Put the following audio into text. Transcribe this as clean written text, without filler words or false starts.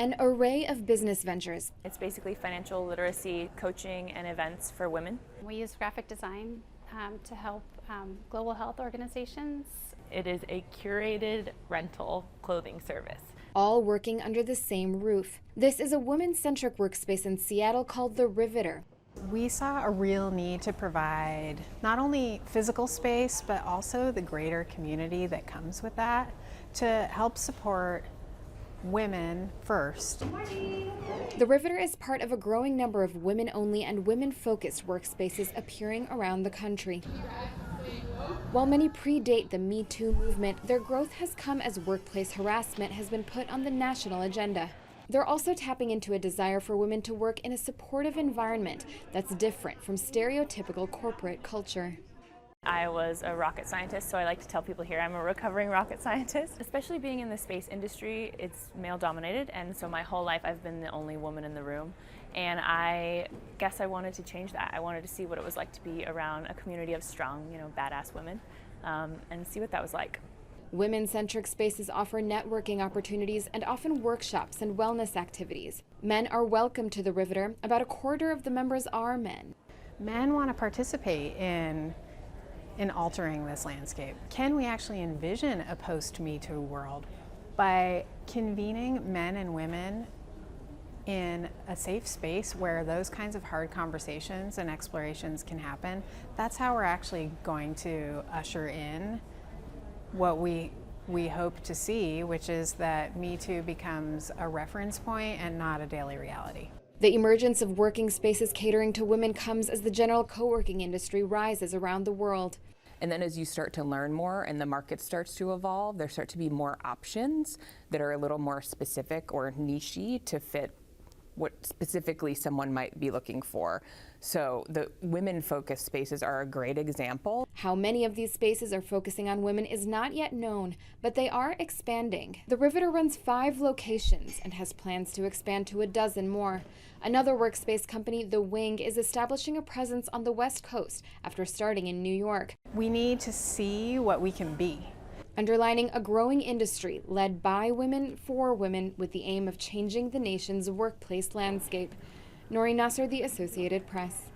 an array of business ventures. It's basically financial literacy, coaching, and events for women. We use graphic design to help global health organizations. It is a curated rental clothing service. All working under the same roof. This is a women-centric workspace in Seattle called the Riveter. We saw a real need to provide not only physical space, but also the greater community that comes with that to help support women first. The Riveter is part of a growing number of women-only and women-focused workspaces appearing around the country. While many predate the Me Too movement, their growth has come as workplace harassment has been put on the national agenda. They're also tapping into a desire for women to work in a supportive environment that's different from stereotypical corporate culture. I was a rocket scientist, so I like to tell people here I'm a recovering rocket scientist. Especially being in the space industry, it's male-dominated, and so my whole life I've been the only woman in the room. And I guess I wanted to change that. I wanted to see what it was like to be around a community of strong, badass women, and see what that was like. Women-centric spaces offer networking opportunities and often workshops and wellness activities. Men are welcome to the Riveter. About a quarter of the members are men. Men want to participate in altering this landscape. Can we actually envision a post-Me Too world by convening men and women in a safe space where those kinds of hard conversations and explorations can happen? That's how we're actually going to usher in what we hope to see, which is that Me Too becomes a reference point and not a daily reality. The emergence of working spaces catering to women comes as the general co-working industry rises around the world. And then as you start to learn more and the market starts to evolve, there start to be more options that are a little more specific or niche-y to fit what specifically someone might be looking for. So the women-focused spaces are a great example. How many of these spaces are focusing on women is not yet known, but they are expanding. The Riveter runs 5 locations and has plans to expand to a dozen more. Another workspace company, The Wing, is establishing a presence on the West Coast after starting in New York. We need to see what we can be. Underlining a growing industry led by women for women with the aim of changing the nation's workplace landscape. Noreen Nasser, The Associated Press.